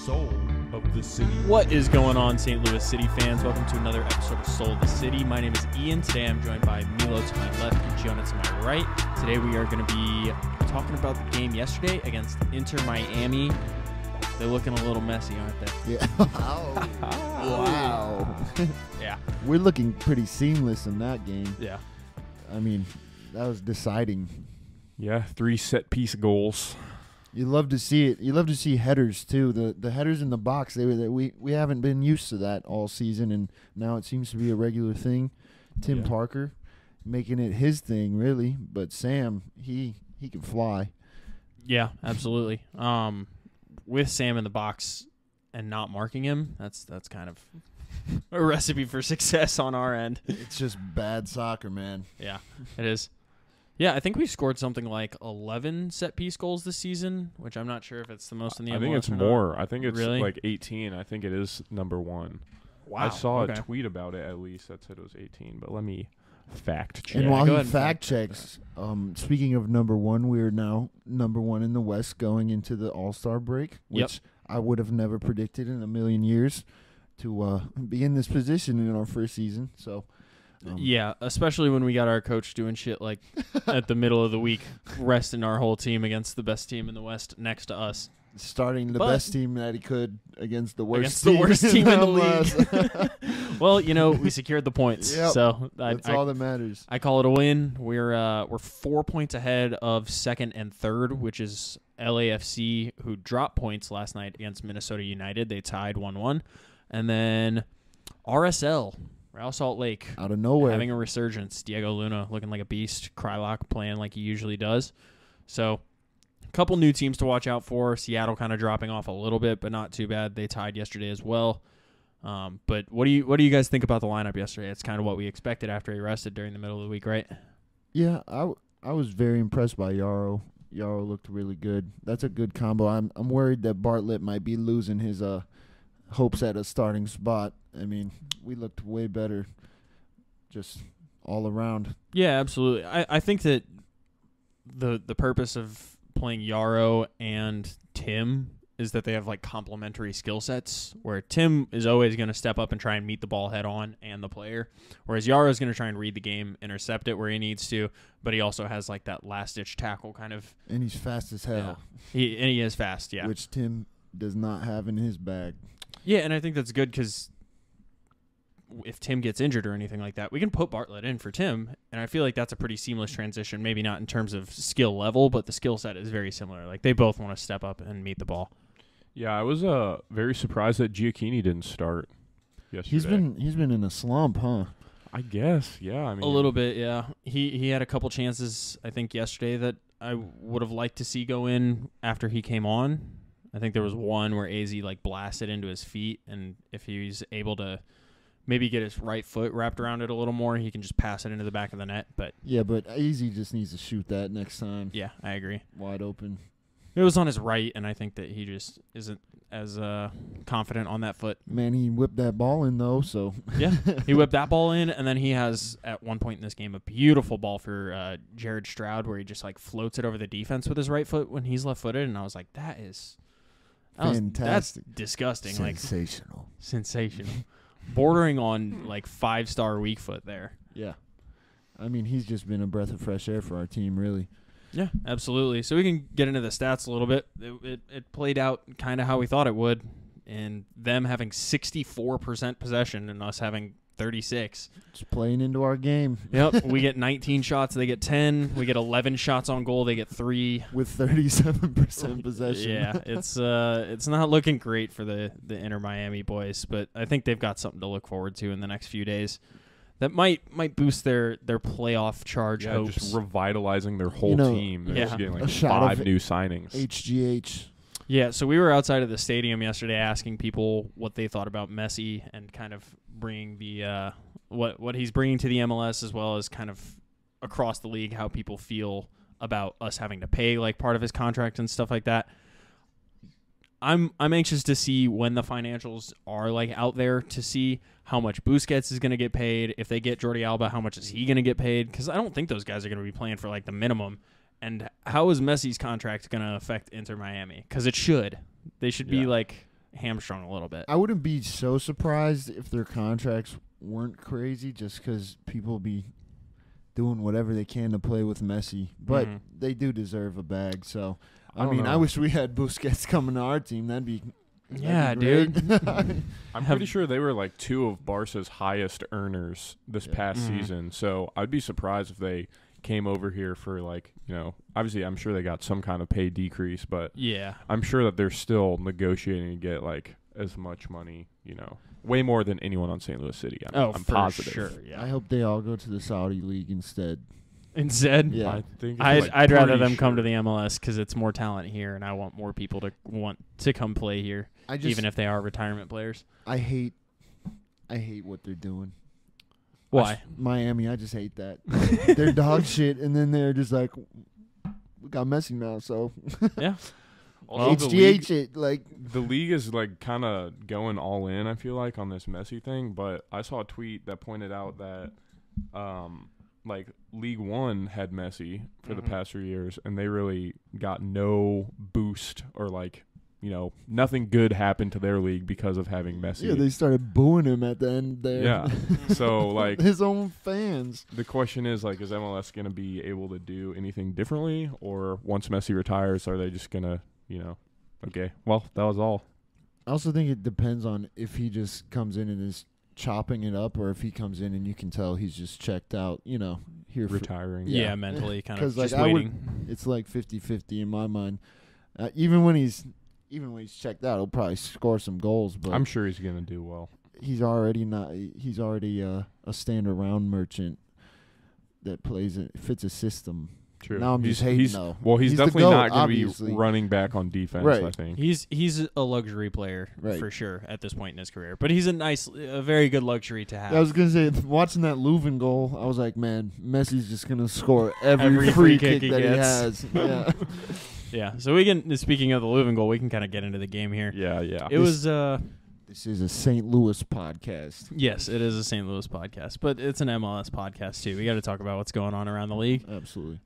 Soul of the City. What is going on, St. Louis City fans? Welcome to another episode of Soul of the City. My name is Ian. Today I'm joined by Milo to my left and Jonah to my right. Today we are going to be talking about the game yesterday against Inter Miami. They're looking a little messy, aren't they? Yeah. Wow. Yeah. We're looking pretty seamless in that game. Yeah. I mean, that was deciding. Yeah, 3 set-piece goals. You love to see it. You love to see headers too. The headers in the box. We haven't been used to that all season, and now it seems to be a regular thing. Tim Parker making it his thing, really. But Sam, he can fly. Yeah, absolutely. With Sam in the box and not marking him, that's kind of a recipe for success on our end. It's just bad soccer, man. Yeah, it is. Yeah, I think we scored something like 11 set-piece goals this season, which I'm not sure if it's the most in the MLS. I think it's or more. not. I think it's Really? like 18. I think it is number 1. Wow. I saw okay. a tweet about it at least that said it was 18, but let me fact check. And Yeah, while go he ahead and fact check checks, speaking of number 1, we are now number 1 in the West going into the All-Star break, which I would have never predicted in a million years to be in this position in our first season. So, Yeah, especially when we got our coach doing shit like at the middle of the week, resting our whole team against the best team in the West next to us. starting the But- best team that he could against the worst team in the MLS. league. Well, we secured the points, Yep. so That's all that matters. I call it a win. We're 4 points ahead of second and third, which is LAFC, who dropped points last night against Minnesota United. They tied 1-1. And then RSL, Real Salt Lake, Out of nowhere. having a resurgence. Diego Luna looking like a beast. Krylock playing like he usually does. So a couple new teams to watch out for. Seattle kind of dropping off a little bit, but not too bad. They tied yesterday as well. But what do you guys think about the lineup yesterday? It's kind of what we expected after he rested during the middle of the week, right? Yeah, I was very impressed by Yarrow. Yarrow looked really good. That's a good combo. I'm worried that Bartlett might be losing his hopes at a starting spot. I mean, we looked way better just all around. Yeah, absolutely. I think that the purpose of playing Yarrow and Tim is that they have like complementary skill sets, where Tim is always going to step up and try and meet the ball head on and the player, whereas Yarrow is going to try and read the game, intercept it where he needs to, but he also has like that last-ditch tackle kind of. And he's fast as hell, He is fast, yeah. which Tim does not have in his bag. Yeah, and I think that's good because if Tim gets injured or anything like that, we can put Bartlett in for Tim, and I feel like that's a pretty seamless transition, maybe not in terms of skill level, but the skill set is very similar. Like, they both want to step up and meet the ball. Yeah, I was very surprised that Giacchini didn't start yesterday. He's been in a slump, huh? I guess, yeah. I mean, A little bit, yeah. He had a couple chances, I think, yesterday that I would have liked to see go in after he came on. I think there was one where AZ like blasted into his feet, and if he's able to maybe get his right foot wrapped around it a little more, he can just pass it into the back of the net. But Yeah, but Easy just needs to shoot that next time. yeah, I agree. Wide open. It was on his right, and I think that he just isn't as confident on that foot. Man, he whipped that ball in, though, so. Yeah, he whipped that ball in, and then he has, at one point in this game, a beautiful ball for Jared Stroud where he just like floats it over the defense with his right foot when he's left-footed, and I was like, that's Fantastic. disgusting. Sensational. Like, sensational. Bordering on, like, 5-star weak foot there. Yeah. I mean, he's just been a breath of fresh air for our team, really. Yeah, absolutely. So we can get into the stats a little bit. It played out kind of how we thought it would, and them having 64% possession and us having 36. Just playing into our game. Yep, we get 19 shots, they get 10. We get 11 shots on goal, they get 3. With 37% possession. Yeah, it's not looking great for the Inter Miami boys, but I think they've got something to look forward to in the next few days. That might boost their playoff charge hopes. just revitalizing their whole team. They're just getting a like shot 5 of new signings. HGH. Yeah, so we were outside of the stadium yesterday asking people what they thought about Messi and kind of bringing the what he's bringing to the MLS, as well as kind of across the league how people feel about us having to pay like part of his contract and stuff like that. I'm anxious to see when the financials are like out there to see how much Busquets is going to get paid. If they get Jordi Alba, how much is he going to get paid? Because I don't think those guys are going to be playing for like the minimum. And how is Messi's contract going to affect Inter Miami? Because it should. They should be like hamstrung a little bit. I wouldn't be so surprised if their contracts weren't crazy, just because people be doing whatever they can to play with Messi. But they do deserve a bag. So, I mean, I wish we had Busquets coming to our team. That'd be dude. I'm pretty sure they were like 2 of Barca's highest earners this past season. So I'd be surprised if they came over here for like, obviously I'm sure they got some kind of pay decrease, but I'm sure that they're still negotiating to get like as much money, way more than anyone on St. Louis City. I'm for positive. Sure, yeah. I hope they all go to the Saudi League instead. Yeah. I think I'd rather them come to the MLS because it's more talent here, and I want more people to want to come play here, even if they are retirement players. I hate what they're doing. Why? Miami, I just hate that. They're dog shit, and then they're just like, we got Messi now, so yeah. Also, HGH it. Like, the league is like kind of going all in, I feel like, on this Messi thing. But I saw a tweet that pointed out that like League One had Messi for the past 3 years, and they really got no boost or like, nothing good happened to their league because of having Messi. Yeah, they started booing him at the end there. Yeah. So like his own fans. The question is like, is MLS going to be able to do anything differently, or once Messi retires, are they just going to, okay, well, that was all. I also think it depends on if he just comes in and is chopping it up, or if he comes in and you can tell he's just checked out, here retiring. Yeah, mentally kind of like just waiting. It's like 50-50 in my mind. Even when he's checked out, he'll probably score some goals, but I'm sure he's going to do well. He's already a stand around merchant that fits a system. True. Now I'm just hating though. Well, he's definitely GOAT, not going to obviously. be running back on defense, Right. I think. He's a luxury player for sure at this point in his career, but he's a very good luxury to have. I was gonna say, watching that Leuven goal, I was like, man, Messi's just gonna score every free kick that he has. Yeah. Yeah. So we can. Speaking of the Leuven goal, we can kind of get into the game here. Yeah. It was. This is a St. Louis podcast. Yes, it is a St. Louis podcast, but it's an MLS podcast too. We got to talk about what's going on around the league. Absolutely.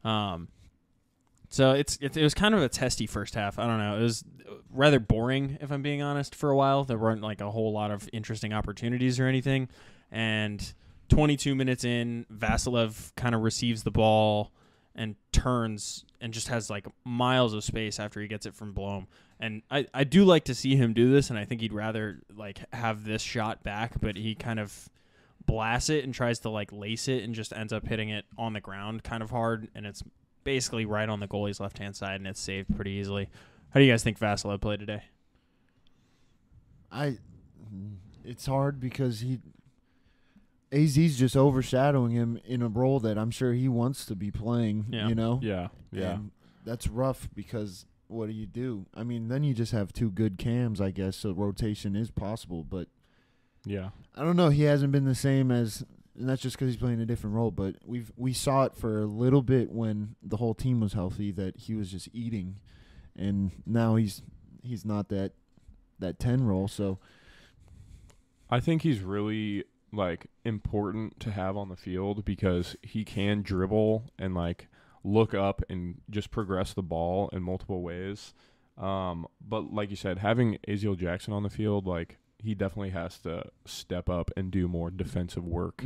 So it was kind of a testy first half. I don't know. It was rather boring, if I'm being honest, for a while. There weren't like a whole lot of interesting opportunities or anything. And 22 minutes in, Vasilev kind of receives the ball and turns and just has like miles of space after he gets it from Blom. And I do like to see him do this, and I think he'd rather like have this shot back, but he kind of blasts it and tries to like lace it and just ends up hitting it on the ground kind of hard, and it's basically right on the goalie's left-hand side, and it's saved pretty easily. How do you guys think Vasilev played today? It's hard because AZ's just overshadowing him in a role that I'm sure he wants to be playing, Yeah. And that's rough because what do you do? I mean, then you just have 2 good cams, I guess, so rotation is possible, but Yeah. I don't know. He hasn't been the same as, and that's just because he's playing a different role. But we saw it for a little bit when the whole team was healthy that he was just eating, and now he's not that 10 role. So I think he's really like important to have on the field because he can dribble and like look up and just progress the ball in multiple ways. But like you said, having Aziel Jackson on the field, like, he definitely has to step up and do more defensive work.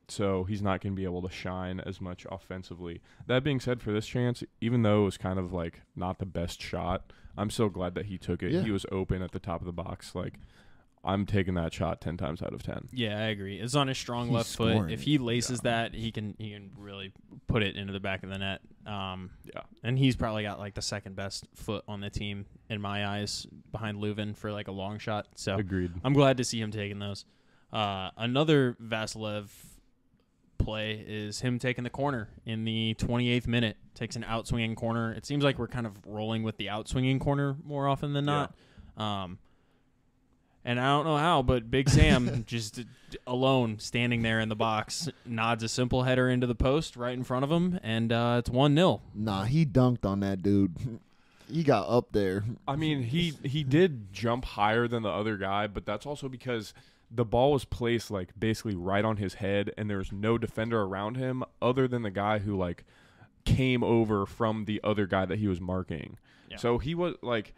So he's not going to be able to shine as much offensively. That being said, for this chance, even though it was kind of like not the best shot, I'm so glad that he took it. Yeah. He was open at the top of the box. Like, I'm taking that shot 10 times out of 10. Yeah, I agree. It's on his strong left foot. If he laces that, he can really put it into the back of the net. And he's probably got like the second best foot on the team in my eyes, behind Leuven for like a long shot. So Agreed. I'm glad to see him taking those. Another Vasilev play is him taking the corner in the 28th minute. Takes an outswinging corner. It seems like we're kind of rolling with the outswinging corner more often than not. And I don't know how, but Big Sam just alone standing there in the box nods a simple header into the post right in front of him, and it's 1-0. Nah, he dunked on that dude. He got up there. I mean, he did jump higher than the other guy, but that's also because the ball was placed like basically right on his head, and there was no defender around him other than the guy who like came over from the other guy that he was marking. Yeah. So he was like,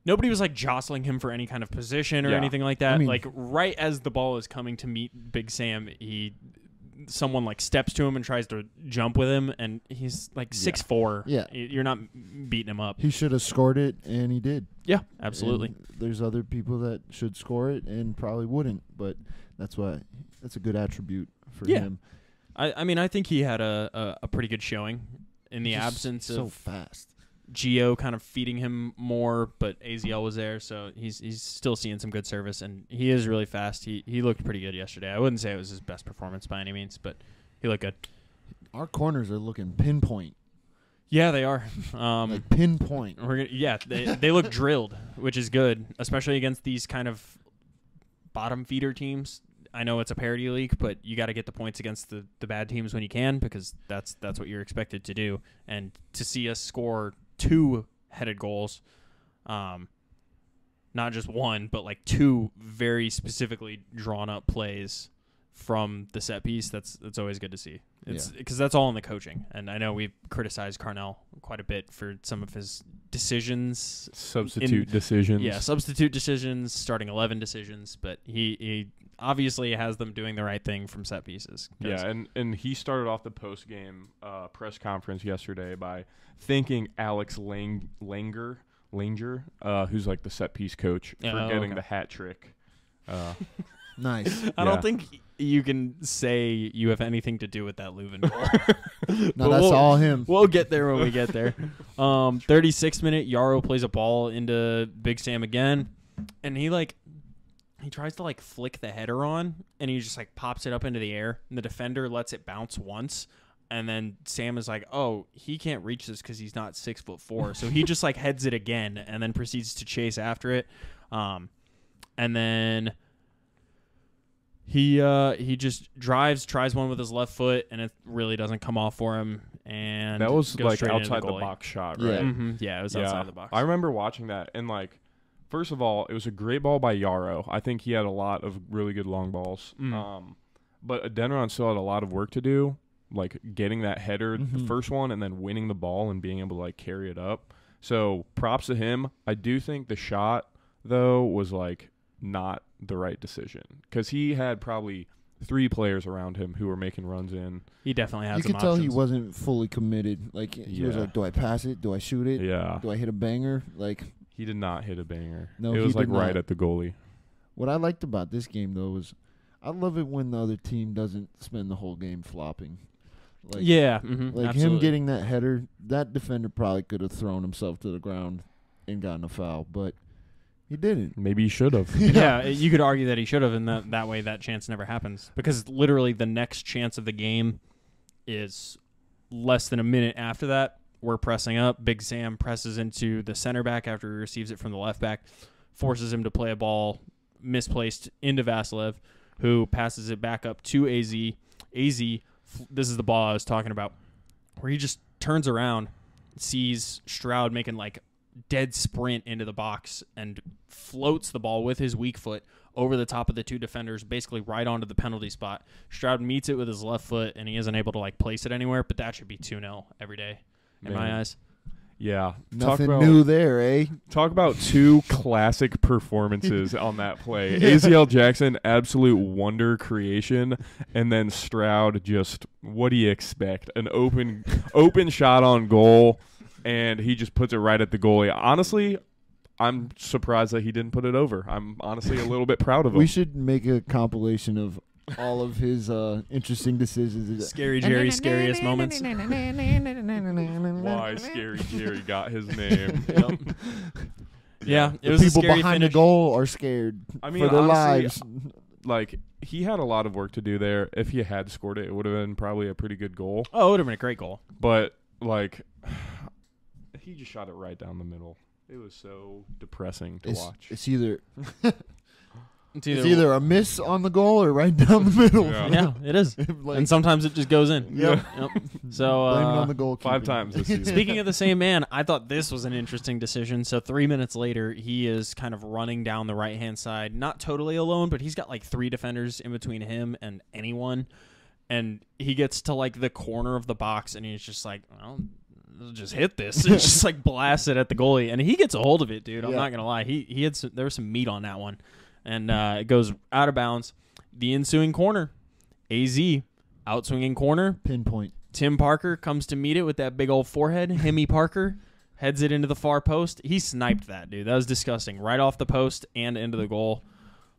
nobody was like jostling him for any kind of position or anything like that. I mean, like right as the ball is coming to meet Big Sam, someone like steps to him and tries to jump with him, and he's like 6'4". Yeah. You're not beating him up. He should have scored it, and he did. Yeah, absolutely. And there's other people that should score it and probably wouldn't, but that's a good attribute for him. I mean, I think he had a pretty good showing in the absence so of fast. Gio kind of feeding him more, but AZL was there, so he's still seeing some good service, and he is really fast. He looked pretty good yesterday. I wouldn't say it was his best performance by any means, but he looked good. Our corners are looking pinpoint. Yeah, they are. Like pinpoint. They look drilled, which is good, especially against these kind of bottom feeder teams. I know it's a parity league, but you got to get the points against the bad teams when you can, because that's what you're expected to do. And to see us score 2 headed goals, not just one, but like 2 very specifically drawn up plays from the set piece, that's always good to see. It's because that's all in the coaching. And I know we've criticized Carnell quite a bit for some of his decisions. Substitute decisions. Yeah, substitute decisions, starting 11 decisions, but he obviously has them doing the right thing from set pieces. Yeah, and he started off the post-game press conference yesterday by thanking Alex Langer, who's like the set piece coach, for getting the hat trick. Nice. I don't think you can say you have anything to do with that Leuven goal. No, that's all him. We'll get there when we get there. 36th minute, Yarrow plays a ball into Big Sam again, and he tries to like flick the header on, and he just like pops it up into the air, and the defender lets it bounce once, and then Sam is like, oh, he can't reach this because he's not 6'4", so he just like heads it again, and then proceeds to chase after it, and then he just tries one with his left foot, and it really doesn't come off for him. And that was like outside the the box shot, Yeah. right? Mm-hmm. Yeah, it was outside the box. I remember watching that, and like, first of all, it was a great ball by Yarrow. I think he had a lot of really good long balls. But Adeniran still had a lot of work to do, like getting that header, the first one, and then winning the ball and being able to like carry it up. So props to him. I do think the shot though was like not the right decision, because he had probably 3 players around him who were making runs in. He definitely had You some could tell he options. wasn't fully committed. Like he was like, do I pass it? Do I shoot it? Yeah. Do I hit a banger? Like, He did not hit a banger. No, it was he like did right not. at the goalie. what I liked about this game though was I love it when the other team doesn't spend the whole game flopping. Like, Yeah. Like absolutely. him getting that header, that defender probably could have thrown himself to the ground and gotten a foul, but he didn't. Maybe he should have. Yeah, you could argue that he should have, and that way that chance never happens. Because literally the next chance of the game is less than a minute after that. We're pressing up. Big Sam presses into the center back after he receives it from the left back, forces him to play a ball misplaced into Vasilev, who passes it back up to AZ. AZ, this is the ball I was talking about, where he just turns around, sees Stroud making like dead sprint into the box and floats the ball with his weak foot over the top of the 2 defenders, basically right onto the penalty spot. Stroud meets it with his left foot, and he isn't able to like place it anywhere, but that should be 2-0 every day in my eyes. Yeah. Nothing new there, eh? Talk about 2 classic performances on that play. AZL Jackson, absolute wonder creation, and then Stroud, just what do you expect? An open shot on goal, and he just puts it right at the goalie. Honestly, I'm surprised that he didn't put it over. I'm honestly a little bit proud of him. We should make a compilation of all of his interesting decisions. Scary Jerry, scariest moments. Why Scary Jerry got his name. Yeah, it The was a people scary behind finish. the goal are scared I mean, for their honestly, lives. Like, he had a lot of work to do there. If he had scored it, it would have been probably a pretty good goal. Oh, it would have been a great goal. But, like, he just shot it right down the middle. It was so depressing to watch. It's either It's it's either a miss on the goal or right down the middle. Yeah. Yeah, it is. Like, And sometimes it just goes in. Yep. Yep. So blame it on the goalkeeper. 5 times this season. speaking of the same man, I thought this was an interesting decision. So 3 minutes later, he is kind of running down the right-hand side, not totally alone, but he's got like 3 defenders in between him and anyone. And he gets to like the corner of the box, and he's just like, well, just hit this. It's just like blast it at the goalie, and he gets a hold of it, dude. I'm Yeah. not gonna lie. He had there was some meat on that one, and it goes out of bounds. The ensuing corner, AZ outswinging corner. Pinpoint. Tim Parker comes to meet it with that big old forehead. Himmy Parker heads it into the far post. He sniped that, dude. That was disgusting. Right off the post and into the goal.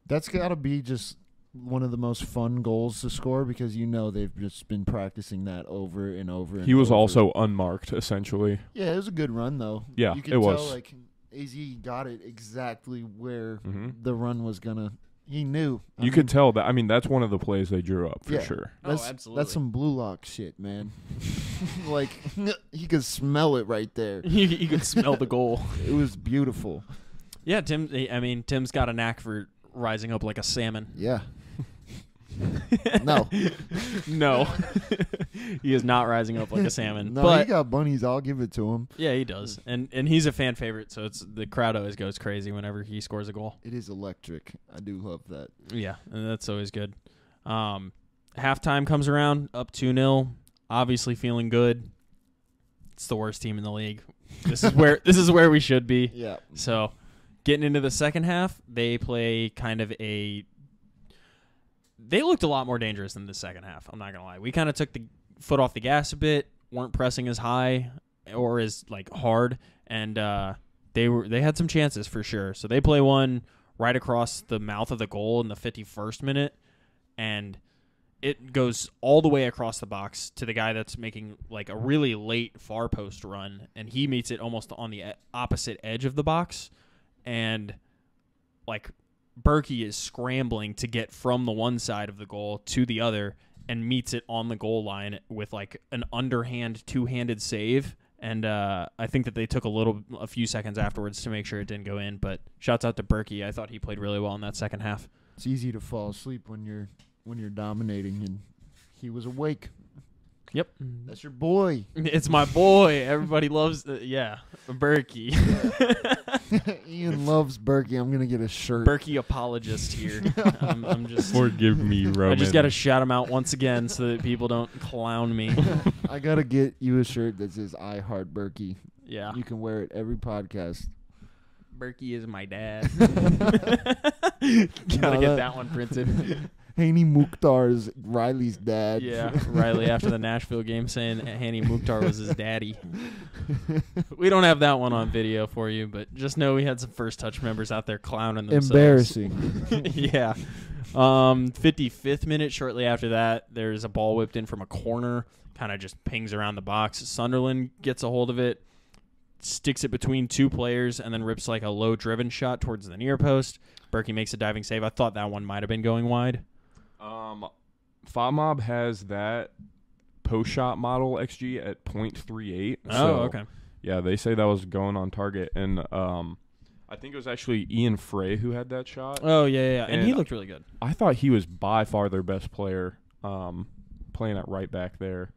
That's got to be just one of the most fun goals to score because they've just been practicing that over and over. And He was over. also unmarked, essentially. Yeah, it was a good run though. Yeah, you could it tell was. like AZ got it exactly where Mm-hmm. the run was gonna. He knew. You could tell that. I mean, that's one of the plays they drew up for Yeah. sure. Absolutely. That's some blue lock shit, man. Like he could smell it right there. You could smell the goal. It was beautiful. Yeah, Tim's got a knack for rising up like a salmon. Yeah. No. No. He is not rising up like a salmon. No, but he got bunnies. I'll give it to him. yeah, he does. And he's a fan favorite, so the crowd always goes crazy whenever he scores a goal. It is electric. I do love that. Yeah, and that's always good. Halftime comes around, up 2-0, obviously feeling good. It's the worst team in the league. This is where we should be. Yeah. So, getting into the second half, they play they looked a lot more dangerous than the second half. I'm not going to lie. We kind of took the foot off the gas a bit, weren't pressing as high or as hard, and they had some chances for sure. So they play one right across the mouth of the goal in the 51st minute, and it goes all the way across the box to the guy that's making a really late far post run, and he meets it almost on the opposite edge of the box, and Berkey is scrambling to get from the one side of the goal to the other and meets it on the goal line with an underhand two-handed save. And I think that they took a few seconds afterwards to make sure it didn't go in. But shouts out to Berkey. I thought he played really well in that second half. It's easy to fall asleep when you're dominating, and he was awake. Yep. That's your boy. It's my boy. Everybody loves Berkey. Ian loves Berkey. I'm gonna get a shirt. Berkey apologist here. I'm just Forgive me, Roman. I just got to shout him out once again so that people don't clown me. I gotta get you a shirt that says "I Heart Berkey." Yeah. You can wear it every podcast. Berkey is my dad. Gotta get that one printed. Hani Mukhtar is Riley's dad. Yeah, Riley after the Nashville game saying Hani Mukhtar was his daddy. We don't have that one on video for you, but just know we had some First Touch members out there clowning themselves. Embarrassing. Yeah. 55th minute, shortly after that, there's a ball whipped in from a corner, kind of just pings around the box. Sunderland gets a hold of it, sticks it between two players, and then rips a low-driven shot towards the near post. Berkey makes a diving save. I thought that one might have been going wide. FOMOB has that post-shot model XG at 0.38. Oh, okay. Yeah, they say that was going on target. And I think it was actually Ian Frey who had that shot. Oh, yeah. And he looked really good. I thought he was by far their best player playing at right back there.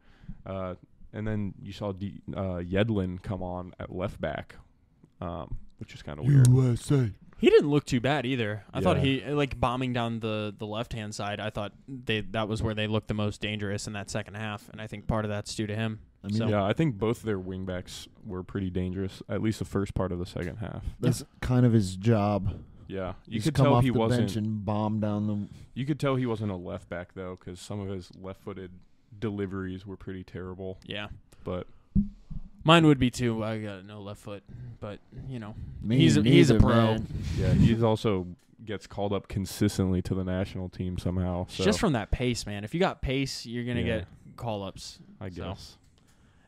And then you saw Yedlin come on at left back, which is kind of weird. USA. He didn't look too bad either. I thought Yeah. he bombing down the left-hand side. I thought that was where they looked the most dangerous in that second half, and I think part of that's due to him. I mean, Yeah, I think both their wingbacks were pretty dangerous, at least the first part of the second half. That's kind of his job. Yeah, you Just could come tell off he the bench wasn't. and bomb down the. You could tell he wasn't a left back though, because some of his left-footed deliveries were pretty terrible. Yeah. But Mine would be too. I got no left foot, but Me he's a neither, pro. man. yeah, he's also gets called up consistently to the national team somehow. So Just from that pace, man. If you got pace, you're gonna Yeah. get call-ups. I So. guess.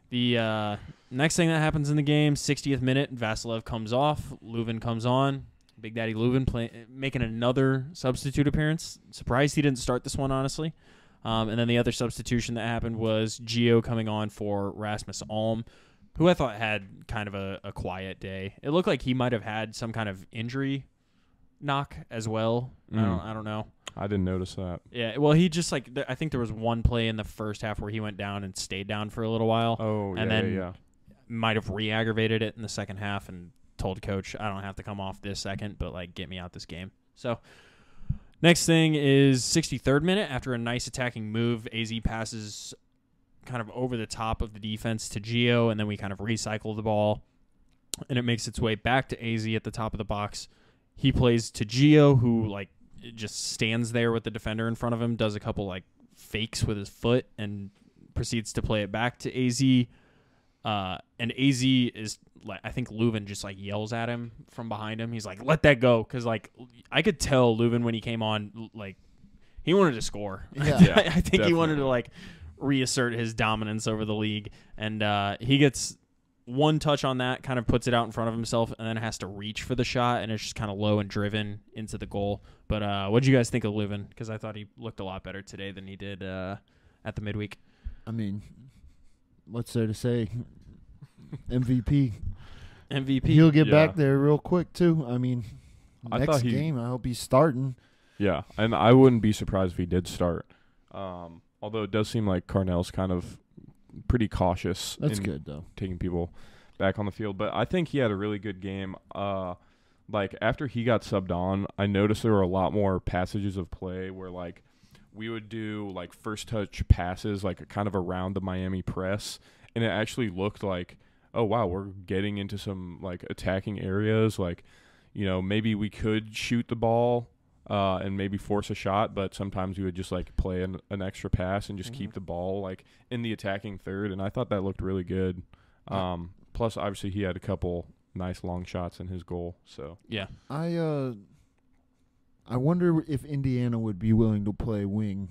The next thing that happens in the game, 60th minute, Vasilev comes off, Leuven comes on. Big Daddy Leuven making another substitute appearance. Surprised he didn't start this one, honestly. And then the other substitution that happened was Gio coming on for Rasmus Alm, who I thought had kind of a quiet day. It looked like he might have had some kind of injury knock as well. I don't know. I didn't notice that. Yeah, well, he just I think there was one play in the first half where he went down and stayed down for a little while. Oh, and yeah, then yeah. might have re-aggravated it in the second half and told coach, I don't have to come off this second, but get me out this game. So next thing is 63rd minute. After a nice attacking move, AZ passes kind of over the top of the defense to Gio, and then we kind of recycle the ball, and it makes its way back to AZ at the top of the box. He plays to Gio, who like just stands there with the defender in front of him, does a couple like fakes with his foot, and proceeds to play it back to AZ. And AZ is like, I think Leuven just like yells at him from behind him. He's like, "Let that go," because like I could tell Leuven when he came on, like he wanted to score. Yeah. I think he wanted to like reassert his dominance over the league, and he gets one touch on that, kind of puts it out in front of himself, and then has to reach for the shot, and it's just kind of low and driven into the goal. But what did you guys think of Leuven? Because I thought he looked a lot better today than he did at the midweek. I mean, what's there to say? MVP. He'll get back there real quick, too. I mean, next game, I hope he's starting. Yeah, and I wouldn't be surprised if he did start. Although it does seem like Carnell's kind of pretty cautious. That's good, though. Taking people back on the field. But I think he had a really good game. Like, after he got subbed on, I noticed there were a lot more passages of play where, like, we would do, like, first-touch passes, like, kind of around the Miami press. And it actually looked like, oh, wow, we're getting into some, like, attacking areas. Like, you know, maybe we could shoot the ball and maybe force a shot, but sometimes we would just, like, play an extra pass and just keep the ball, like, in the attacking third. And I thought that looked really good. Plus, obviously, he had a couple nice long shots in his goal. So yeah, I wonder if Indiana would be willing to play wing.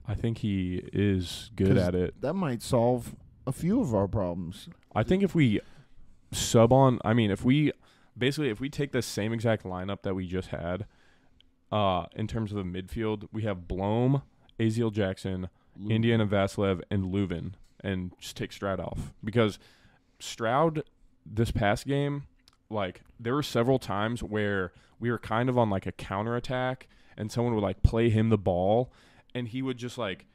I think he is good at it. That might solve a few of our problems. I think if we sub on, I mean, if we take the same exact lineup that we just had, in terms of the midfield, we have Blom, Aziel Jackson, Indiana Vasilev, and Leuven, and just take Stroud off. Because Stroud, this past game, like, there were several times where we were kind of on, like, a counterattack, and someone would, like, play him the ball, and he would just, like,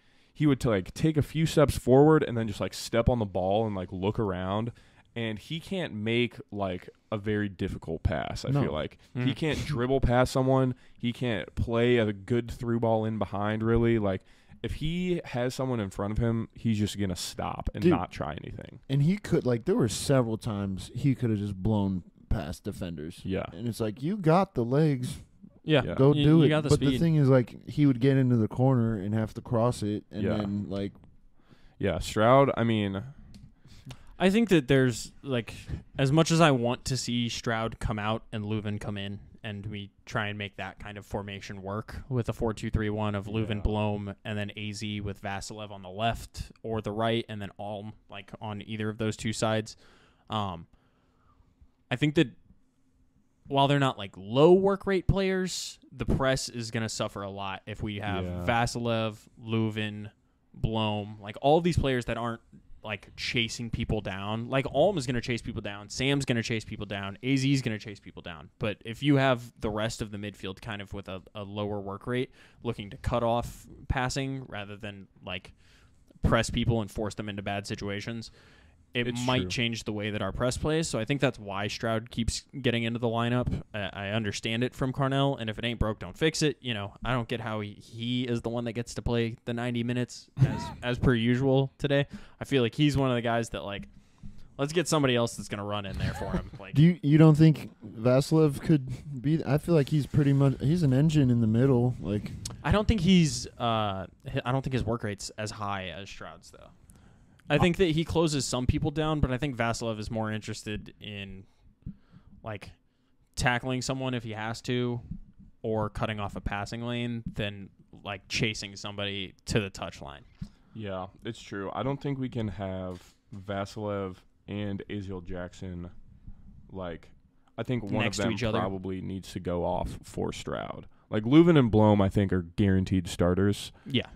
take a few steps forward and then just, like, step on the ball and, like, look around. And he can't make, like, a very difficult pass, I feel like. He can't dribble past someone. He can't play a good through ball in behind, really. Like, if he has someone in front of him, he's just going to stop and not try anything. And he could, like, there were several times he could have just blown past defenders. Yeah. And it's like, you got the legs. Yeah. Go do it. Got the but speed. the thing is, like, he would get into the corner and have to cross it. And then, like. Yeah, Stroud, I mean. I think that there's, like, as much as I want to see Stroud come out and Leuven come in, and we try and make that kind of formation work with a 4-2-3-1 of Leuven, Blom, and then AZ with Vasilev on the left or the right, and then Alm, like, on either of those two sides. I think that while they're not, like, low work rate players, the press is going to suffer a lot if we have Vasilev, Leuven, Blom, like, all of these players that aren't, like, chasing people down. Like, Alm is going to chase people down. Sam's going to chase people down. AZ is going to chase people down. But if you have the rest of the midfield kind of with a lower work rate, looking to cut off passing rather than, like, press people and force them into bad situations, it's might change the way that our press plays. So I think that's why Stroud keeps getting into the lineup. I understand it from Carnell, and if it ain't broke, don't fix it. You know, I don't get how he is the one that gets to play the 90 minutes as per usual today. I feel like he's one of the guys that, like, let's get somebody else that's going to run in there for him. Like, you don't think Vasilev could be? I feel like he's pretty much an engine in the middle. Like, I don't think his work rate's as high as Stroud's though. I think that he closes some people down, but I think Vasilev is more interested in, like, tackling someone if he has to or cutting off a passing lane than, like, chasing somebody to the touchline. Yeah, it's true. I don't think we can have Vasilev and Aziel Jackson, like, I think one next of them to each other probably needs to go off for Stroud. Like, Leuven and Blom, I think, are guaranteed starters. Yeah.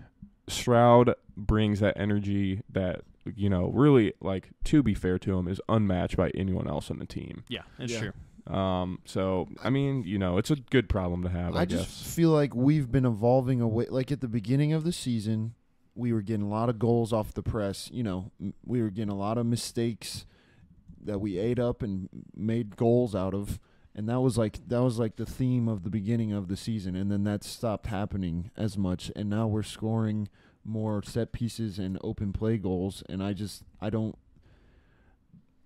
Stroud brings that energy that, you know, really, like, to be fair to him, is unmatched by anyone else on the team. Yeah, it's true. So, I mean, you know, it's a good problem to have, I guess. Just feel like we've been evolving away. Like, at the beginning of the season, we were getting a lot of goals off the press. You know, we were getting a lot of mistakes that we ate up and made goals out of. And that was like the theme of the beginning of the season. And then that stopped happening as much. And now we're scoring more set pieces and open play goals. And I don't.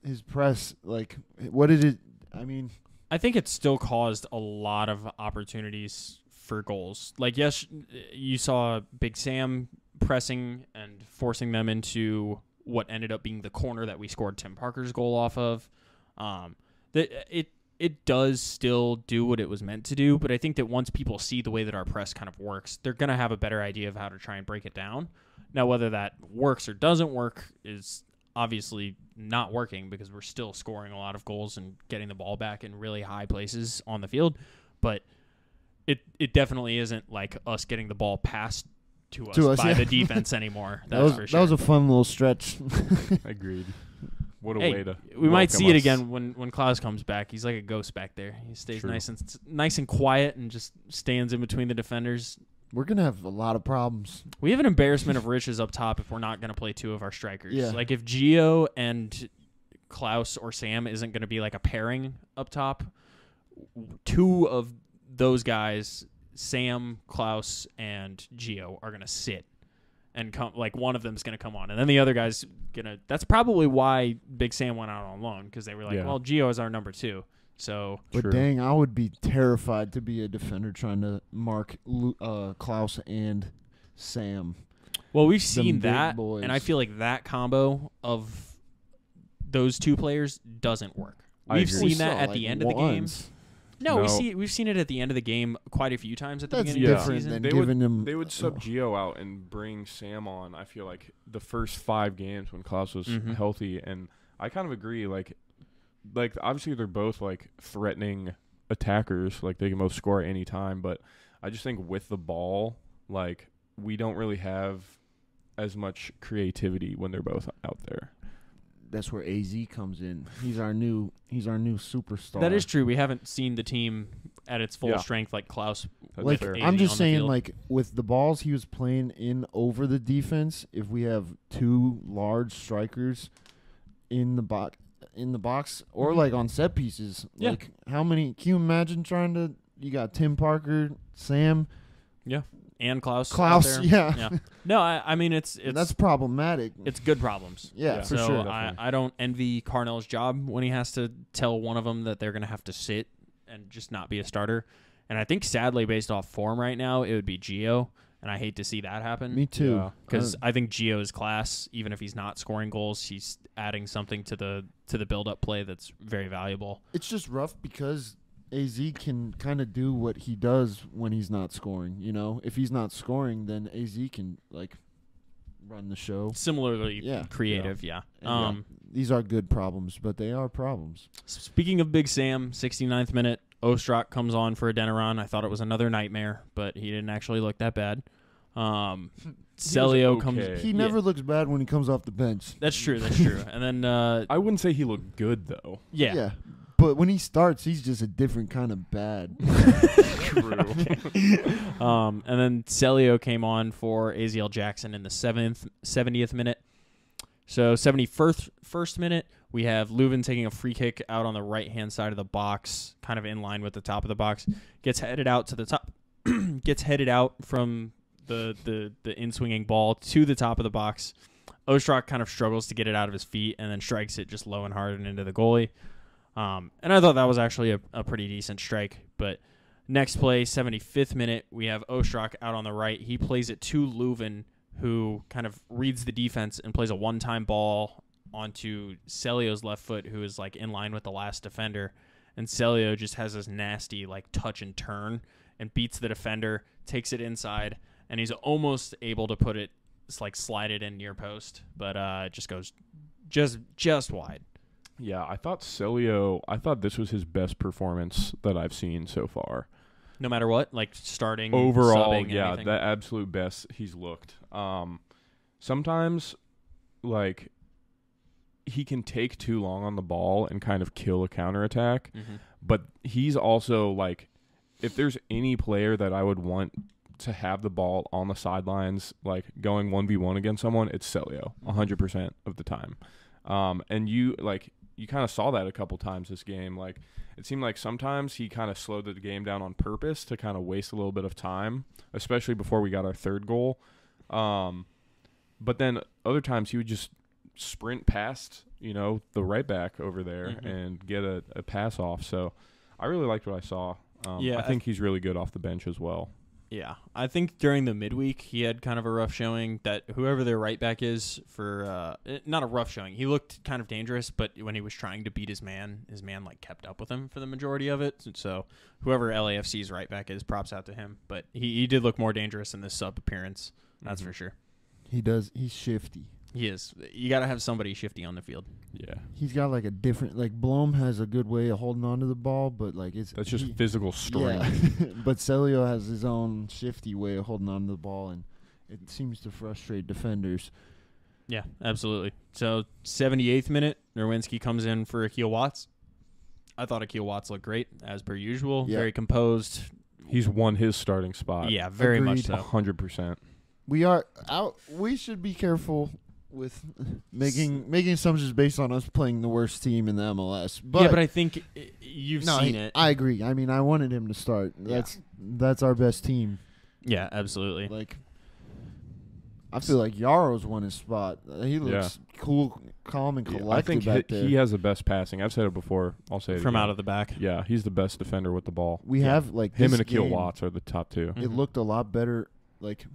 His press, like, what did it? I mean, I think it still caused a lot of opportunities for goals. Like, yes, you saw Big Sam pressing and forcing them into what ended up being the corner that we scored Tim Parker's goal off of. It does still do what it was meant to do, but I think that once people see the way that our press kind of works, they're going to have a better idea of how to try and break it down. Now, whether that works or doesn't work is obviously not working because we're still scoring a lot of goals and getting the ball back in really high places on the field, but it definitely isn't like us getting the ball passed to us by the defense anymore. That's for sure. That was a fun little stretch. Agreed. What a way to. We might see it again when Klaus comes back. He's like a ghost back there. He stays nice and quiet and just stands in between the defenders. We're gonna have a lot of problems. We have an embarrassment of riches up top if we're not gonna play two of our strikers. Yeah. Like if Gio and Klaus or Sam isn't gonna be like a pairing up top, two of those guys, Sam, Klaus, and Gio, are gonna sit and come. Like one of them's gonna come on, and then the other guy's gonna. That's probably why Big Sam went out on loan because they were like, well, Gio is our number 2. So, but dang, I would be terrified to be a defender trying to mark Klaus and Sam. Well, we've seen that, and I feel like that combo of those two players doesn't work. We've seen that at the end of the game. No, we've seen it at the end of the game quite a few times at the beginning of the season. They would sub Gio out and bring Sam on. I feel like the first 5 games when Klaus was healthy, and I kind of agree. Like obviously they're both like threatening attackers. Like they can both score at any time, but I just think with the ball, like we don't really have as much creativity when they're both out there. That's where AZ comes in. He's our new superstar. That is true. We haven't seen the team at its full strength like Klaus. Like I'm just saying, like with the balls he was playing in over the defense, if we have 2 large strikers in the box or like on set pieces, like how many? Can you imagine you got Tim Parker, Sam, and Klaus. Yeah. No, I mean it's that's problematic. It's good problems. Yeah, for so sure. I don't envy Carnell's job when he has to tell one of them that they're going to have to sit and just not be a starter. And I think sadly, based off form right now, it would be Gio, and I hate to see that happen. Me too. Because I think Gio is class. Even if he's not scoring goals, he's adding something to the build-up play that's very valuable. It's just rough because AZ can kind of do what he does when he's not scoring. You know, if he's not scoring, then AZ can like run the show. Similarly creative, These are good problems, but they are problems. Speaking of Big Sam, 69th minute, Ostrak comes on for Adeniran. I thought it was another nightmare, but he didn't actually look that bad. Celio comes. He never looks bad when he comes off the bench. That's true. And then I wouldn't say he looked good though. Yeah. But when he starts, he's just a different kind of bad. True. And then Celio came on for Aziel Jackson in the 70th minute. So 71st minute, we have Leuven taking a free kick out on the right-hand side of the box, kind of in line with the top of the box. Gets headed out to the top. Gets headed out from the in-swinging ball to the top of the box. Ostrak kind of struggles to get it out of his feet and then strikes it just low and hard and into the goalie. And I thought that was actually a pretty decent strike. But next play, 75th minute, we have Ostrak out on the right. He plays it to Leuven, who kind of reads the defense and plays a one-time ball onto Celio's left foot, who is like in line with the last defender. And Celio just has this nasty like touch and turn and beats the defender, takes it inside, and he's almost able to put it, like slide it in near post, but it just goes just wide. Yeah, I thought this was his best performance that I've seen so far. No matter what, like starting, overall, subbing, yeah, anything. the absolute best he's looked. Sometimes, like, he can take too long on the ball and kind of kill a counterattack, but he's also, like, if there's any player that I would want to have the ball on the sidelines, like, going 1v1 against someone, it's Celio, 100% of the time. And you kind of saw that a couple times this game. Like, it seemed like sometimes he kind of slowed the game down on purpose to kind of waste a little bit of time, especially before we got our third goal. But then other times he would just sprint past, the right back over there and get a pass off. So I really liked what I saw. I think he's really good off the bench as well. Yeah, I think during the midweek he had kind of a rough showing. That whoever their right back is for not a rough showing. He looked kind of dangerous, but when he was trying to beat his man like kept up with him for the majority of it. So whoever LAFC's right back is, props out to him. But he did look more dangerous in this sub appearance. That's for sure. He does. He's shifty. He is. You got to have somebody shifty on the field. Yeah. He's got like a different, like Blom has a good way of holding on to the ball, but like that's just physical strength. Yeah. But Celio has his own shifty way of holding on to the ball, and it seems to frustrate defenders. Yeah, absolutely. So 78th minute, Nerwinski comes in for Akil Watts. I thought Akil Watts looked great as per usual. Yeah. Very composed. He's won his starting spot. Yeah, very much so. 100%. We are out. We should be careful with making assumptions based on us playing the worst team in the MLS. But I think you've seen it. I agree. I mean, I wanted him to start. That's our best team. Yeah, absolutely. Like, I feel like Yaro's won his spot. He looks cool, calm, and collected I think back there. He has the best passing. I've said it before. I'll say it from again. out of the back. Yeah, he's the best defender with the ball. We have like him and this Akil game, Watts are the top two. It looked a lot better. Like,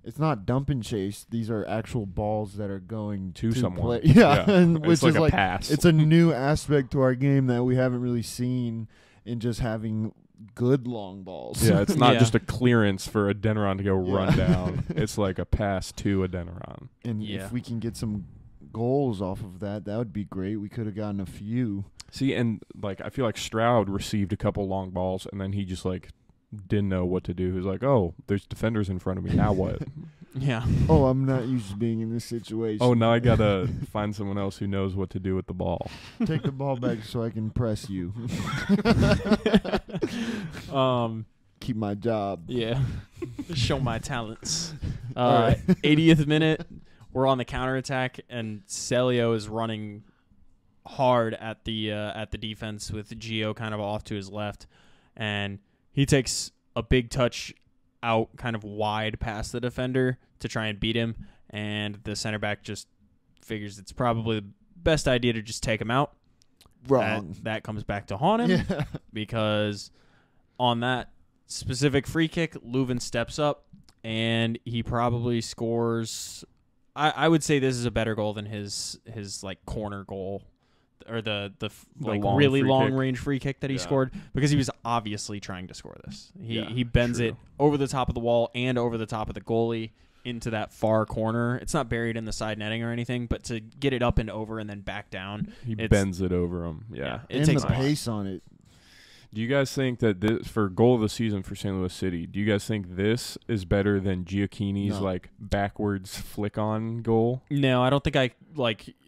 it's not dump and chase. These are actual balls that are going to someone. Yeah, and which it's is like a pass. It's a new aspect to our game that we haven't really seen in just having good long balls. Yeah, it's not just a clearance for Adeniran to go run down. It's like a pass to Adeniran. And if we can get some goals off of that, that would be great. We could have gotten a few. See, and like I feel like Stroud received a couple long balls, and then he just like didn't know what to do. He was like, "Oh, there's defenders in front of me. Now what?" Yeah. Oh, I'm not used to being in this situation. Oh, now I gotta find someone else who knows what to do with the ball. Take the ball back so I can press you. Keep my job. Yeah. Show my talents. Right. 80th minute, we're on the counterattack, and Celio is running hard at the defense with Gio kind of off to his left, and he takes a big touch out kind of wide past the defender to try and beat him, and the center back just figures it's probably the best idea to just take him out. Wrong. That comes back to haunt him because on that specific free kick, Leuven steps up and he probably scores. I would say this is a better goal than his like corner goal or the like really long range free kick that he scored, because he was obviously trying to score this. He bends it over the top of the wall and over the top of the goalie into that far corner. It's not buried in the side netting or anything, but to get it up and over and then back down, he bends it over him. Yeah, it and takes the pace on it. Do you guys think that this, for goal of the season for St. Louis City, do you guys think this is better than Giacchini's like backwards flick on goal? No, I don't think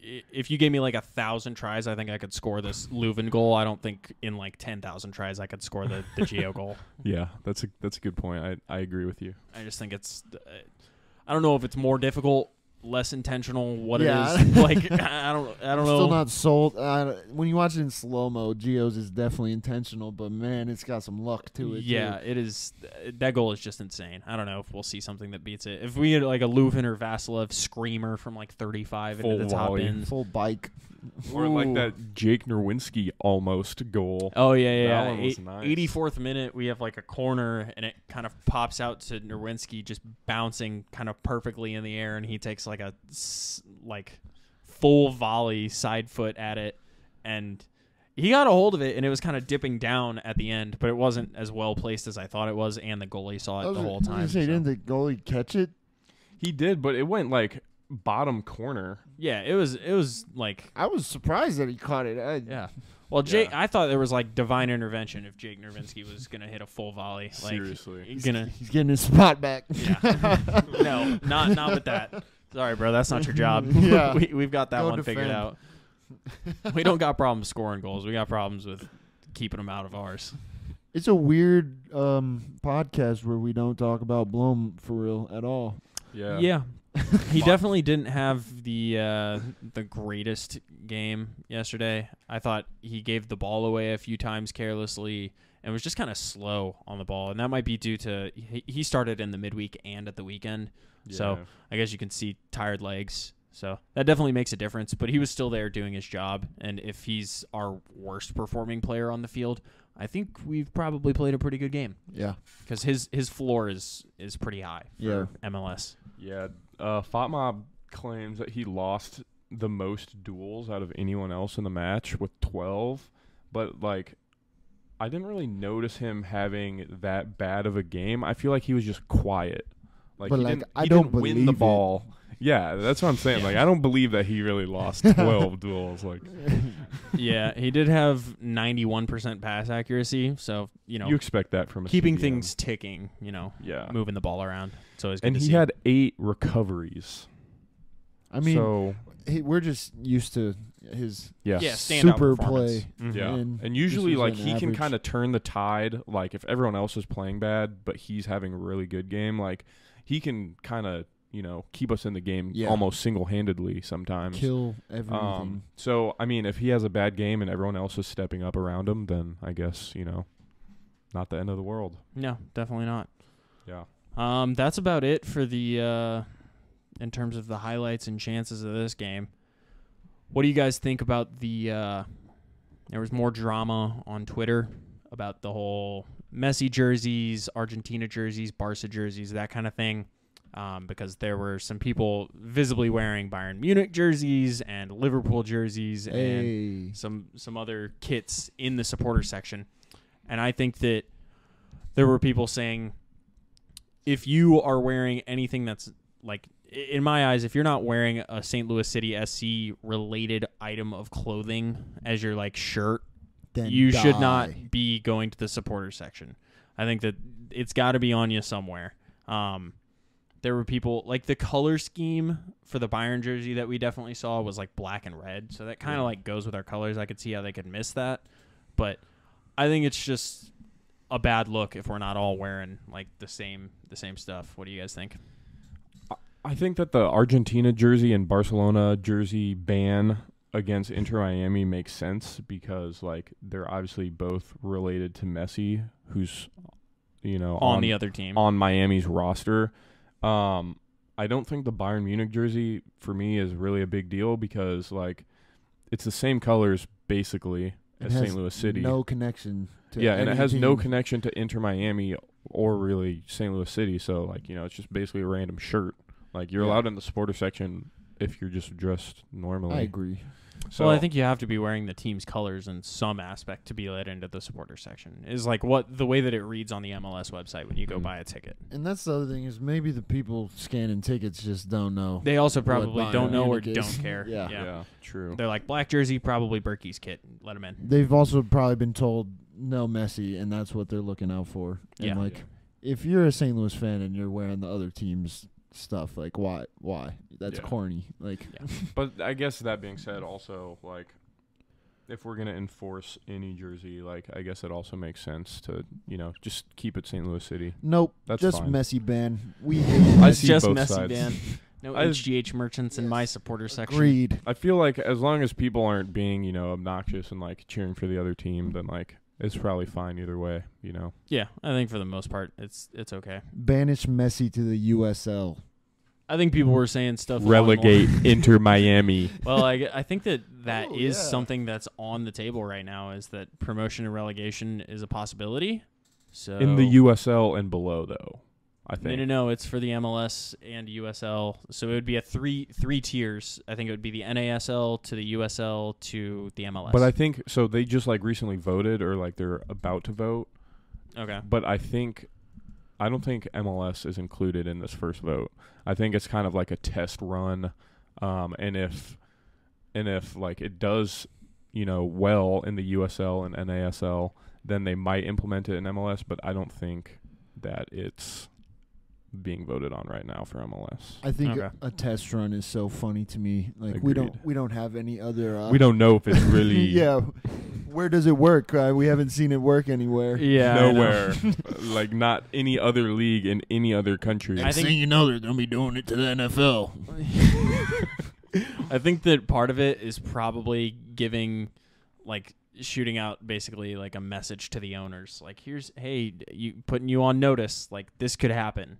if you gave me like 1,000 tries, I think I could score this Leuven goal. I don't think in like 10,000 tries I could score the Gio goal. Yeah, that's a good point. I agree with you. I just think it's I don't know if it's more difficult, less intentional, what it is. Like I don't know. Still not sold. When you watch it in slow-mo, Gio's is definitely intentional, but man, it's got some luck to it. Yeah, it is. That goal is just insane. I don't know if we'll see something that beats it. If we had like a Leuven or Vasilev screamer from like 35 full into the volley. top end. Full bike. Or like that Jake Nerwinski almost goal. Oh, yeah. That one was nice. 84th minute, we have like a corner, and it kind of pops out to Nerwinski just bouncing kind of perfectly in the air, and he takes like a full volley side foot at it, and he got a hold of it, and it was kind of dipping down at the end, but it wasn't as well placed as I thought it was, and the goalie saw it the whole time. Didn't the goalie catch it? He did, but it went like bottom corner. Yeah, it was like I was surprised that he caught it. Yeah. Well, Jake, I thought there was like divine intervention if Jake Nerwinski was gonna hit a full volley. Like, seriously, he's getting his spot back. Yeah. No, not with that. Sorry, bro, that's not your job. Yeah. We've got that Go one figured out. We don't got problems scoring goals. We got problems with keeping them out of ours. It's a weird podcast where we don't talk about Blom for real at all. Yeah. He definitely didn't have the greatest game yesterday. I thought he gave the ball away a few times carelessly, and was just kind of slow on the ball. And that might be due to he started in the midweek and at the weekend. Yeah. So I guess you can see tired legs. So that definitely makes a difference. But he was still there doing his job. And if he's our worst performing player on the field, I think we've probably played a pretty good game. Yeah. Because his floor is pretty high for MLS. Yeah. Fatma claims that he lost the most duels out of anyone else in the match with 12. But, like, I didn't really notice him having that bad of a game. I feel like he was just quiet. Like, but he like, didn't, I he don't didn't win believe the it. ball. Yeah, that's what I'm saying. Yeah. Like, I don't believe that he really lost 12 duels. Like, Yeah, he did have 91% pass accuracy. So, you expect that from a keeping CDM. things ticking, Yeah. moving the ball around. So it's good And to he see. had 8 recoveries. I mean, so, we're just used to his yeah. standout super performance. play. Mhm. Yeah. And And usually, this was like, an he can average. kind of turn the tide. Like, if everyone else is playing bad, but he's having a really good game, like, he can kind of, keep us in the game Yeah. almost single-handedly sometimes. kill everything. So, I mean, if he has a bad game and everyone else is stepping up around him, then I guess, not the end of the world. No, definitely not. Yeah. That's about it for the in terms of the highlights and chances of this game. What do you guys think about the there was more drama on Twitter about the whole Messi jerseys, Argentina jerseys, Barca jerseys, that kind of thing, because there were some people visibly wearing Bayern Munich jerseys and Liverpool jerseys and some other kits in the supporter section. And I think that there were people saying, if you are wearing anything that's, like, in my eyes, if you're not wearing a St. Louis City SC related item of clothing as your, like, shirt, Then you should die. not be going to the supporter section. I think that it's got to be on you somewhere. There were people, like, the color scheme for the Bayern jersey that we definitely saw was, like, black and red. So that kind of, like, goes with our colors. I could see how they could miss that. But I think it's just a bad look if we're not all wearing, like, the same stuff. What do you guys think? I think that the Argentina jersey and Barcelona jersey ban against Inter Miami makes sense because, like, they're obviously both related to Messi, who's, On the other team. on Miami's roster. I don't think the Bayern Munich jersey for me is really a big deal because, like, it's the same colors basically as St. Louis City. No connection to Yeah, and it any has no team. connection to Inter Miami or really St. Louis City. So, like, it's just basically a random shirt. Like, you're Yeah. allowed in the supporter section if you're just dressed normally. I agree. So, Well, I think you have to be wearing the team's colors in some aspect to be let into the supporter section. Is like the way that it reads on the MLS website when you go buy a ticket. And that's the other thing is maybe the people scanning tickets just don't know. They also what probably Bayern don't know or Munich is. don't care. Yeah. true. They're like, black jersey, probably Berkey's kit. Let them in. They've also probably been told no Messi, and that's what they're looking out for. And Yeah. like, if you're a St. Louis fan and you're wearing the other team's stuff, like, why? That's Yeah. corny. Like, But I guess that being said, also, like, if we're gonna enforce any jersey, like, I guess it also makes sense to, just keep it St. Louis City. nope, That's just fine. Messi ban. We I It's see just both Messi sides. ban. No I- HGH merchants in my supporter section. agreed. I feel like as long as people aren't being, obnoxious and, like, cheering for the other team, then, like, it's probably fine either way, Yeah, I think for the most part, it's okay. Banish Messi to the USL. I think people were saying stuff. Relegate Inter Miami. Well, I think that Oh, is yeah. something that's on the table right now. Is that promotion and relegation is a possibility? So In the USL and below, though, I think. No, it's for the MLS and USL. So it would be a three tiers. I think it would be the NASL to the USL to the MLS. But I think, so they just, like, recently voted or, like, they're about to vote. okay. But I don't think MLS is included in this first vote. I think it's kind of like a test run. And if like it does, well in the USL and NASL, then they might implement it in MLS, but I don't think that it's being voted on right now for MLS. I think Okay. a test run is so funny to me. Like, we Agreed. don't have any other. We don't know if it's really yeah. Where does it work? We haven't seen it work anywhere. Yeah, I know. nowhere. Like, not any other league in any other country. I think- you know, they're gonna be doing it to the NFL. I think that part of it is probably giving, like, shooting out basically like a message to the owners, like, putting you on notice, like this could happen.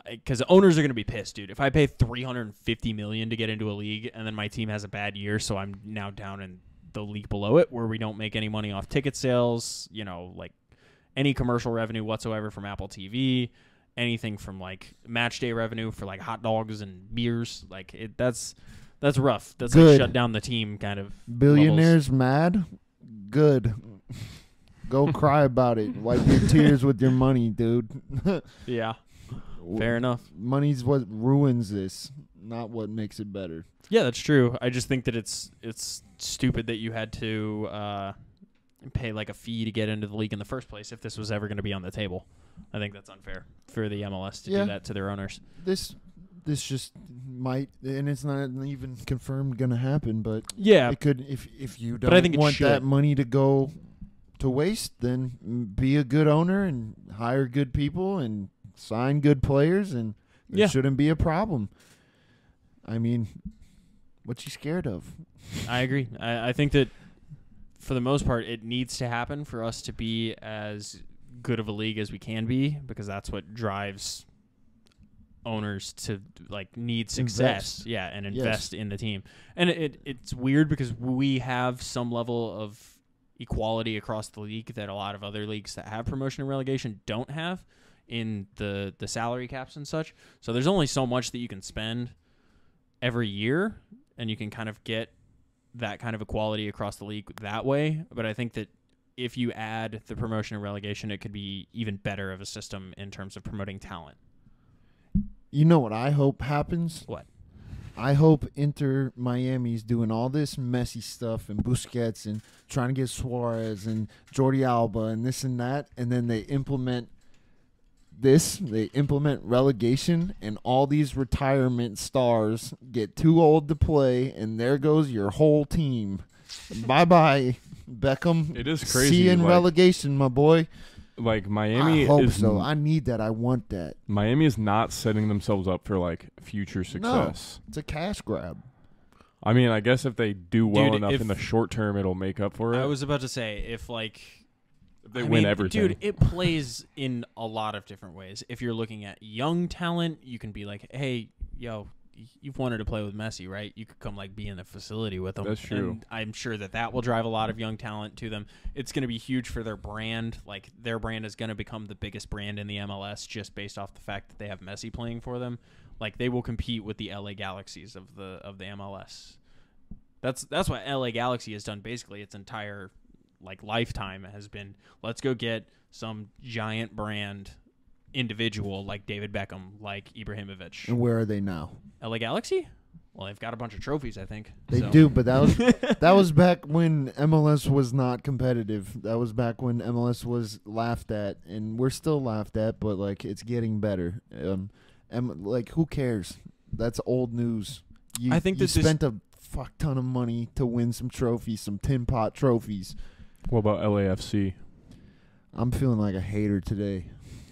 Because owners are going to be pissed, dude. If I pay $350 million to get into a league and then my team has a bad year, so I'm now down in the league below it where we don't make any money off ticket sales, like any commercial revenue whatsoever from Apple TV, anything from like match day revenue for like hot dogs and beers, like that's rough. That's Good. like shut down the team kind of. Billionaires levels. mad? Good. Go cry about it. Wipe your tears with your money, dude. Yeah. Fair enough. Money's what ruins this, not what makes it better. Yeah, that's true. I just think that it's stupid that you had to pay like a fee to get into the league in the first place if this was ever going to be on the table. I think that's unfair for the MLS to do that to their owners. This just might, and it's not even confirmed going to happen, but yeah, it could. If you but I think don't want that money to go to waste, then be a good owner and hire good people and sign good players, and there shouldn't be a problem. I mean, what you scared of? I agree. I think that for the most part, it needs to happen for us to be as good of a league as we can be, because that's what drives owners to like need success. And invest in the team. And it's weird because we have some level of equality across the league that a lot of other leagues that have promotion and relegation don't have in the salary caps and such. So there's only so much that you can spend every year, and you can kind of get that kind of equality across the league that way. But I think that if you add the promotion and relegation, it could be even better of a system in terms of promoting talent. You know what I hope happens? What? I hope Inter Miami's doing all this Messi stuff and Busquets and trying to get Suarez and Jordi Alba and this and that, and then they implement relegation, and all these retirement stars get too old to play, and there goes your whole team. Bye-bye, Beckham. It is crazy. See you in relegation, my boy. Like Miami, I hope so. I need that. I want that. Miami is not setting themselves up for like future success. No, it's a cash grab. I mean, I guess if they do well enough if in the short term, it'll make up for it. I was about to say, if they win everything. Dude, it plays in a lot of different ways. If you're looking at young talent, you can be like, hey, yo, you've wanted to play with Messi, right? You could come like be in the facility with them. That's true. And I'm sure that will drive a lot of young talent to them. It's going to be huge for their brand. Like their brand is going to become the biggest brand in the MLS just based off the fact that they have Messi playing for them. Like they will compete with the LA Galaxies of the MLS. That's what LA Galaxy has done basically its entire like lifetime, has been, let's go get some giant brand individual like David Beckham, like Ibrahimovic. And where are they now? LA Galaxy? Well, they've got a bunch of trophies, I think. They do, but that was back when MLS was not competitive. That was back when MLS was laughed at, and we're still laughed at, but like it's getting better. Like who cares? That's old news. I think you that spent a fuck ton of money to win some trophies, some tin pot trophies. What about LAFC? I'm feeling like a hater today.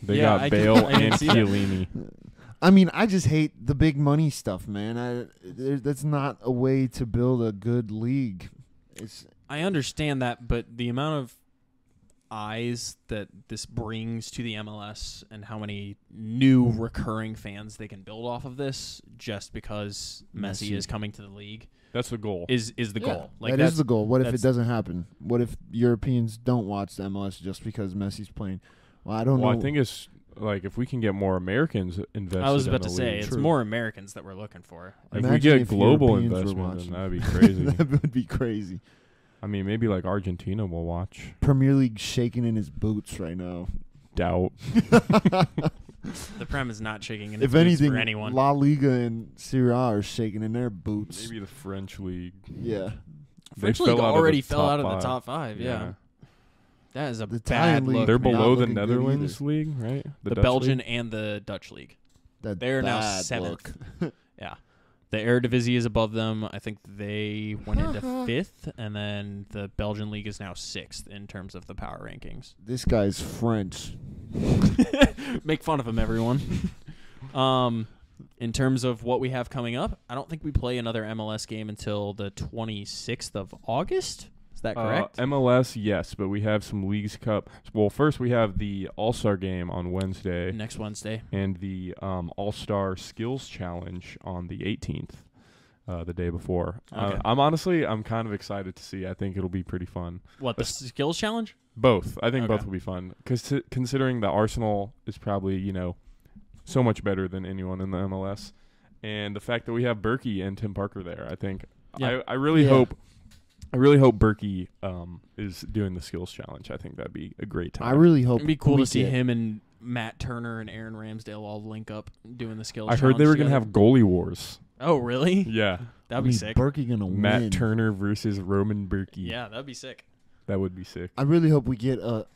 They got Bale and Chiellini. I mean, I just hate the big money stuff, man. That's not a way to build a good league. I understand that, but the amount of eyes that this brings to the MLS and how many new recurring fans they can build off of this just because Messi is coming to the league. That's the goal. Is the goal. Like that is the goal. What if it doesn't happen? What if Europeans don't watch the MLS just because Messi's playing? Well, I don't know. I think it's like if we can get more Americans invested. I was about to in the say league. it's more Americans that we're looking for. Like if we get global Europeans investment, then that'd be crazy. That would be crazy. I mean, maybe like Argentina will watch. Premier League shaking in his boots right now. Doubt. The Prem is not shaking in its if boots anything, for anyone. La Liga and Serie A are shaking in their boots. Maybe the French league. Yeah. French league already fell out of the top five. Yeah. That is a bad look. They're below the Netherlands league, right? The Belgian and the Dutch league. They're now 7th. Yeah. The Eredivisie is above them. I think they went into 5th, and then the Belgian league is now 6th in terms of the power rankings. This guy's French. Make fun of him, everyone. In terms of what we have coming up, I don't think we play another MLS game until the 26th of August. Is that correct? MLS, yes, but we have some Leagues Cup. Well, first we have the All-Star game on Wednesday. Next Wednesday. And the All-Star Skills Challenge on the 18th, the day before. Okay. I'm kind of excited to see. I think it'll be pretty fun. What, the skills challenge? Both. I think Okay. both will be fun. Because considering the Arsenal is probably, so much better than anyone in the MLS. And the fact that we have Berkey and Tim Parker there, I think I really hope Berkey is doing the skills challenge. I think that'd be a great time. I really hope It'd be cool we to see get- him and Matt Turner and Aaron Ramsdale all link up doing the skills I challenge heard they were going to together. have goalie wars. Oh, really? Yeah. That'd be I mean, sick. Berkey gonna Matt win. Turner versus Roman Berkey. Yeah, that'd be sick. That would be sick. I really hope we get a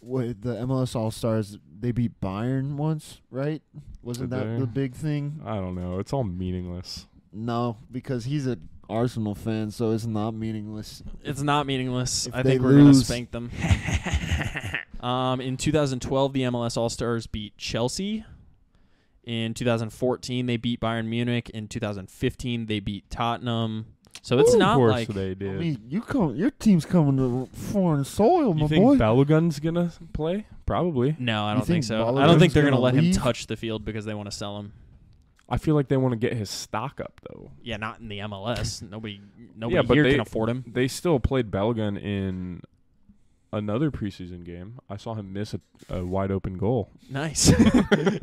with the MLS All Stars. They beat Bayern once, right? Wasn't Did that they? the big thing? I don't know. It's all meaningless. No, because he's a Arsenal fan, so it's not meaningless. It's not meaningless. If I they think we're going to lose- spank them. In 2012, the MLS All-Stars beat Chelsea. In 2014, they beat Bayern Munich. In 2015, they beat Tottenham. So it's Of not course like they I did. mean, your team's coming to foreign soil, my You think boy. Balogun's gonna play? Probably. No, I You don't think think so. Balogun's I don't think they're going to gonna let him leave? touch the field because they want to sell him. I feel like they want to get his stock up though. Yeah, not in the MLS. Nobody Yeah, but here they- can afford him. They still played Balogun in another preseason game. I saw him miss a wide open goal, Nice.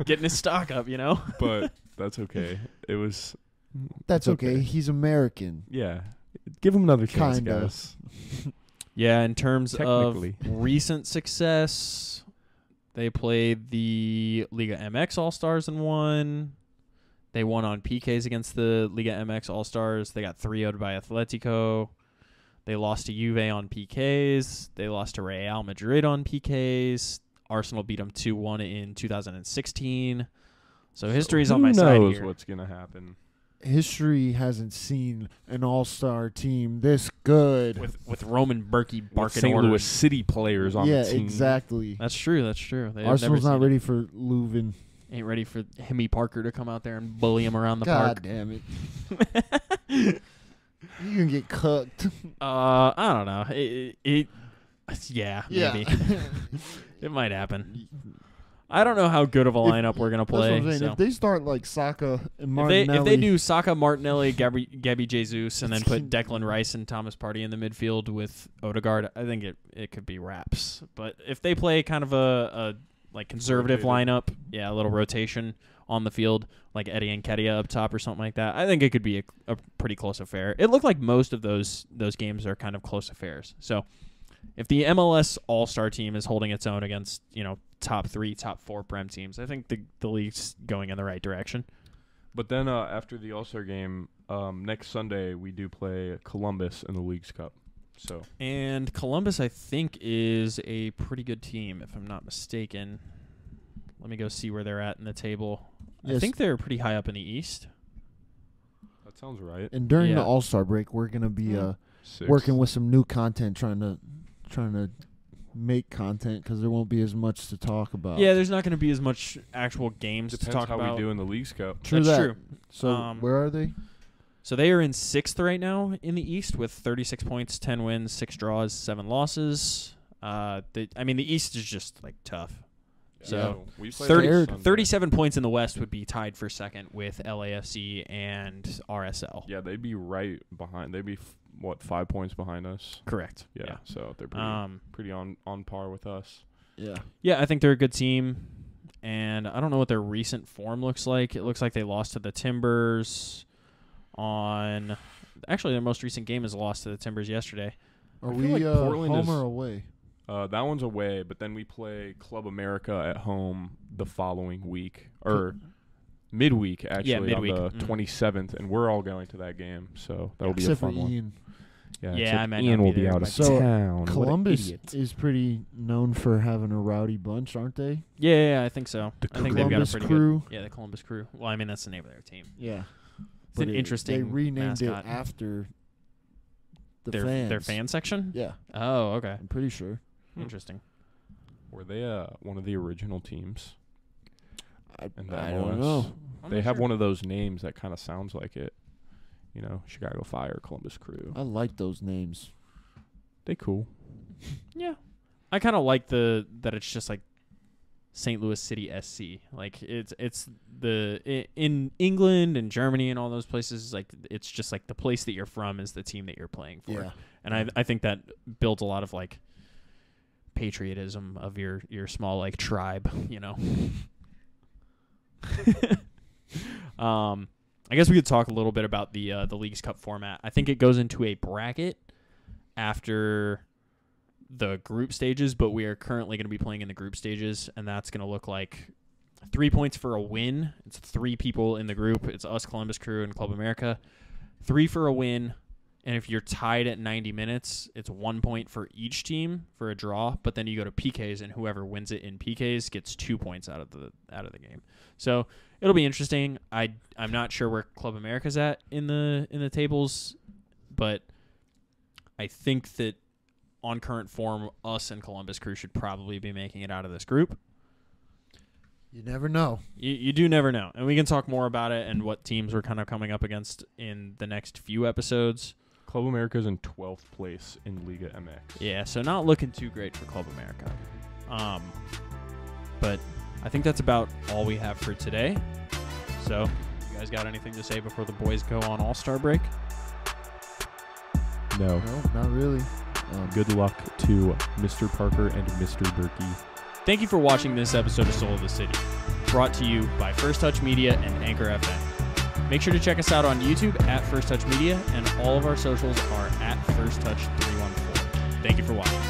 Getting his stock up, but that's okay. It was. That's it's okay. He's American. Yeah, give him another chance, Kinda. guys. Yeah, in terms of Technically. recent success, they played the Liga MX All-Stars and won. They won on PKs against the Liga MX All-Stars. They got 3-0'd by Atletico. They lost to Juve on PKs. They lost to Real Madrid on PKs. Arsenal beat them 2-1 in 2016. So history's on my side Who knows here. what's gonna happen? History hasn't seen an all-star team this good. With Roman Berkey With barking St. orders. Louis City players on yeah, the team. exactly. That's true. That's true. They've Arsenal's never not seen ready for Leuven. Ain't ready for Hemi Parker to come out there and bully him around the God park. damn it. You can get cooked. I don't know. Yeah, Yeah. maybe. It might happen. I don't know how good of a lineup we're gonna That's what play. I'm saying. So. If they start like Saka and If Martinelli, they do Saka, Martinelli, Gabby Jesus, and then put Declan Rice and Thomas Partey in the midfield with Odegaard, I think it could be wraps. But if they play kind of a like conservative Rotated. lineup, yeah, a little rotation on the field, like Eddie Nketiah up top or something like that, I think it could be a pretty close affair. It looked like most of those games are kind of close affairs. So if the MLS All-Star team is holding its own against, top 3, top 4 Prem teams, I think the league's going in the right direction. But then after the All-Star game, next Sunday we do play Columbus in the Leagues Cup. So And Columbus, I think, is a pretty good team, if I'm not mistaken. Let me go see where they're at in the table. I Yes. think they're pretty high up in the East. that sounds right. and during Yeah. the All-Star break, we're gonna be Six. working with some new content, trying to make content because there won't be as much to talk about. Yeah, there's not going to be as much actual games Depends to talk how about. we do in the Leagues Cup. True That's that. true. So where are they? So they are in 6th right now in the East with 36 points, 10 wins, 6 draws, 7 losses. The East is just like tough. So, we play 30, this Sunday. 37 points in the West would be tied for second with LAFC and RSL. Yeah, they'd be right behind. They'd be 5 points behind us. Correct. Yeah, so they're pretty on par with us. Yeah. Yeah, I think they're a good team, and I don't know what their recent form looks like. It looks like they lost to the Timbers on... Actually, their most recent game is a loss to the Timbers yesterday. Are I we feel like Portland home is- or away? That one's away, but then we play Club America at home the following week, or midweek actually, midweek. on the 27th, and we're all going to that game, so that'll be Except a for fun one. Ian. Yeah, Yeah, except I might Ian not will be be there, out but- of So, town. What an Columbus idiot. is pretty known for having a rowdy bunch, aren't they? Yeah, I think so. The I think they've got a Columbus pretty Crew. good... Yeah, the Columbus Crew. Well, I mean, that's the name of their team. Yeah. It's an interesting They renamed mascot. it after Their fan section? Yeah, Oh, okay. I'm pretty sure. Interesting. Were they one of the original teams? I in the don't MLS? know. They have one of those names that kind of sounds like it. Chicago Fire, Columbus Crew. I like those names. They cool. Yeah. I kind of like that it's just like St. Louis City SC. Like it's in England and Germany and all those places, like it's just like the place that you're from is the team that you're playing for. Yeah. And I think that builds a lot of like patriotism of your small like tribe, you know. I guess we could talk a little bit about the Leagues Cup format. I think it goes into a bracket after the group stages, but we are currently going to be playing in the group stages, and that's going to look like 3 points for a win. It's 3 people in the group. It's us, Columbus Crew, and Club America. 3 for a win, and if you're tied at 90 minutes, it's 1 point for each team for a draw, but then you go to PKs, and whoever wins it in PKs gets 2 points out of the game. So it'll be interesting. I'm not sure where Club America's at in the tables, but I think that on current form, us and Columbus Crew should probably be making it out of this group. You never know. You do never know. And we can talk more about it and what teams we're kind of coming up against in the next few episodes. Club America's in 12th place in Liga MX. Yeah, so not looking too great for Club America. But I think that's about all we have for today. So, you guys got anything to say before the boys go on All-Star break? No. No, not really. Good luck to Mr. Parker and Mr. Berkey. Thank you for watching this episode of Soul of the City, brought to you by First Touch Media and Anchor FM. Make sure to check us out on YouTube at First Touch Media, and all of our socials are at First Touch 314. Thank you for watching.